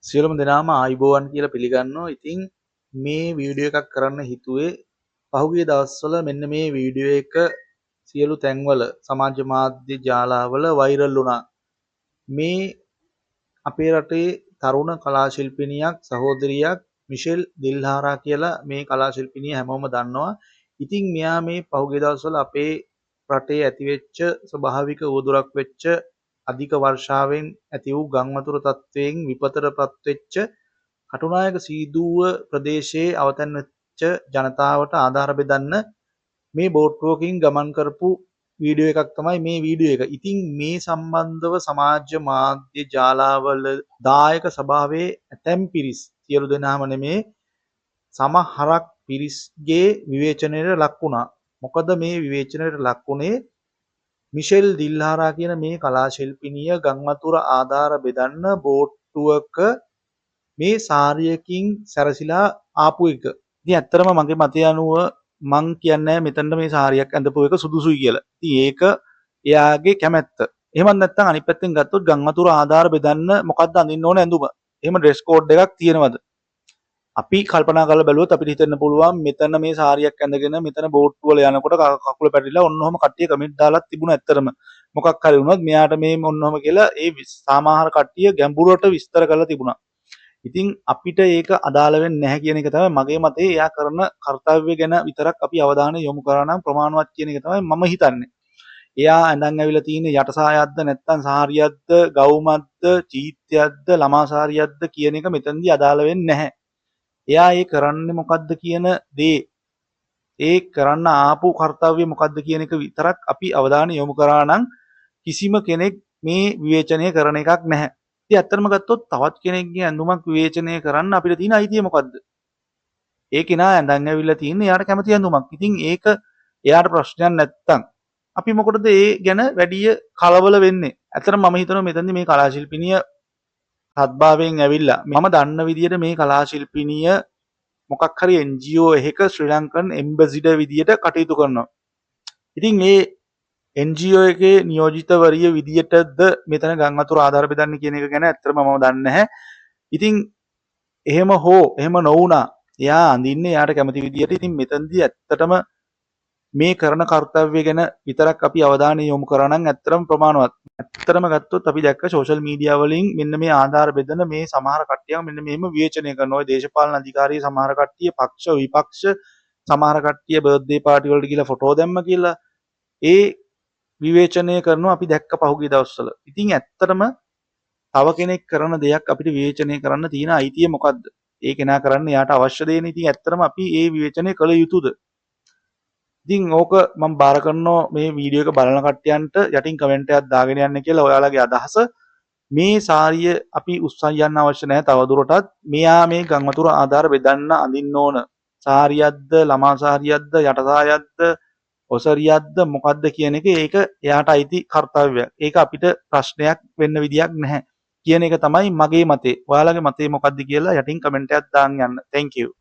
සියලුම දෙනාම ආයුබෝවන් කියලා පිළිගන්නවා. ඉතින් මේ වීඩියෝ එකක් කරන්න හිතුවේ පහුගිය දවස්වල මෙන්න මේ වීඩියෝ එක සියලු තැන්වල සමාජ මාධ්‍ය ජාලාවල වෛරල් වුණා. මේ අපේ රටේ තරුණ කලා ශිල්පිනියක් සහෝදරියක් මිෂෙල් දිල්හාරා කියලා මේ කලා ශිල්පිනිය හැමෝම දන්නවා. ඉතින් මෙයා මේ පහුගිය දවස්වල අපේ රටේ ඇතිවෙච්ච ස්වභාවික උවදුරක් වෙච්ච අධික වර්ෂාවෙන් ඇති වූ ගංවතුර තත්ත්වයෙන් විපතටපත් වෙච්ච කටුනායක සීදුව ප්‍රදේශයේ අවතැන් වෙච්ච ජනතාවට ආධාර බෙදන්න මේ බෝට්ටුවකින් ගමන් කරපු වීඩියෝ එකක් තමයි මේ වීඩියෝ එක. ඉතින් මේ සම්බන්ධව සමාජ මාධ්‍ය ජාලාවල දායක සභාවේ ඇතැම් පිරිස් සියලු දෙනාම නෙමේ සමහරක් පිරිස්ගේ විවේචනයට ලක් වුණා. මොකද මේ විවේචනයට ලක් වුණේ මිෂෙල් දිල්හාරා කියන මේ කලා ශිල්පිනිය ගංවතුර ආධාර බෙදන්න බෝට්ටුවක මේ සාරියකින් සැරසිලා ආපු එක. ඉතින් ඇත්තටම මගේ මතය අනුව මං කියන්නේ මෙතනට මේ සාරියක් ඇඳපු එක සුදුසුයි කියලා. ඉතින් ඒක එයාගේ කැමැත්ත. එහෙමත් නැත්නම් අනිත් පැත්තෙන් ගත්තොත් ගංවතුර ආධාර බෙදන්න මොකද්ද අඳින්න ඕන ඇඳුම? එහෙම ඩ්‍රෙස් කෝඩ් එකක් තියෙනවද? අපි කල්පනා කරලා බැලුවොත් අපිට හිතෙන්න පුළුවන් මෙතන මේ සාරියක් ඇඳගෙන මෙතන බෝට්ටු වල යනකොට කකුල පැටලිලා ඔන්නෝම කට්ටිය කමෙන්ට් දාලා තිබුණා ඇත්තටම. මොකක් හරි වුණොත් මෙයාට මේ ඔන්නෝම කියලා ඒ සාමාහාර කට්ටිය ගැඹුරට විස්තර කරලා තිබුණා. ඉතින් අපිට ඒක අදාළ වෙන්නේ නැහැ කියන එක තමයි මගේ මතේ. එයා කරන කාර්යය ගැන විතරක් අපි අවධානය යොමු කරා නම් ප්‍රමාණවත් කියන එක තමයි මම හිතන්නේ. එයා ඇඳන් ඇවිල්ලා තියෙන යටසායක්ද නැත්නම් සාරියක්ද ගවුමක්ද චීත්‍යයක්ද ළමා සාරියක්ද කියන එක මෙතනදී අදාළ වෙන්නේ නැහැ. එයා ඒ කරන්නේ මොකද්ද කියන දේ ඒ කරන්න ආපු කාර්යය මොකද්ද කියන එක විතරක් අපි අවධානය යොමු කරා නම් කිසිම කෙනෙක් මේ විවේචනය කරන එකක් නැහැ. ඉතින් ඇත්තටම ගත්තොත් තවත් කෙනෙක්ගේ ඇඳුමක් විවේචනය කරන්න අපිට තියෙන අයිතිය මොකද්ද? ඒ කෙනා ඇඳන් ඇවිල්ලා තියෙන්නේ එයාට කැමති ඇඳුමක්. ඉතින් ඒක එයාට ප්‍රශ්නයක් නැත්තම් අපි මොකටද ඒ ගැන වැඩි කලබල වෙන්නේ? ඇත්තටම මම හිතනවා මෙතනදී මේ කලා ශිල්පිනිය හත්භාවයෙන් ඇවිල්ලා මම දන්න විදිහට මේ කලා ශිල්පිනිය මොකක් හරි NGO එකක ශ්‍රී ලංකන් එම්බැසිඩර් විදියට කටයුතු කරනවා. ඉතින් මේ NGO එකේ නියෝජිතවරිය විදියටද මෙතන ගංවතුර ආධාර බෙදන්න කියන එක ගැන ඇත්තටම මම දන්නේ නැහැ. ඉතින් එහෙම නොවුණා. එයා අඳින්නේ එයාට කැමති විදියට. ඉතින් මෙතනදී ඇත්තටම මේ කරන කාර්යය ගැන විතරක් අපි අවධානය යොමු කරා නම් ඇත්තටම ප්‍රමාණවත්. ඇත්තටම ගත්තොත් අපි දැක්ක සෝෂල් මීඩියා වලින් මෙන්න මේ ආධාර බෙදන මේ සමහර කට්ටිය මෙන්න මෙහෙම විවේචනය කරනවා. ඔය දේශපාලන අධිකාරී සමහර කට්ටිය පක්ෂ විපක්ෂ සමහර කට්ටිය බර්ත්ඩේ පාටි වලට ගිහලා ෆොටෝ දැම්ම කියලා ඒ විවේචනය කරනවා අපි දැක්ක පහුගිය දවස්වල. ඉතින් ඇත්තටම තව කෙනෙක් කරන දෙයක් අපිට විවේචනය කරන්න තියෙන අයිතිය මොකද්ද? ඒ කෙනා කරන්නේ එයාට අවශ්‍ය දේනේ. ඉතින් ඇත්තටම අපි ඒ විවේචනය කළ යුතුද? ඉතින් ඕක මම බාර කරනවා මේ වීඩියෝ එක බලන කට්ටියන්ට යටින් කමෙන්ට් එකක් දාගෙන යන්න කියලා ඔයාලගේ අදහස. මේ සාරිය අපි උස්සන් යන්න අවශ්‍ය නැහැ තවදුරටත්. මෙයා මේ ගංවතුර ආධාර බෙදන්න අඳින්න ඕන සාරියක්ද ළමා සාරියක්ද යටසායක්ද ඔසරියක්ද මොකද්ද කියන එක ඒක එයාට අයිති කාර්යයක්. ඒක අපිට ප්‍රශ්නයක් වෙන්න විදියක් නැහැ කියන එක තමයි මගේ මතේ. ඔයාලගේ මතේ මොකද්ද කියලා යටින් කමෙන්ට් එකක් දාන්න යන්න. Thank you.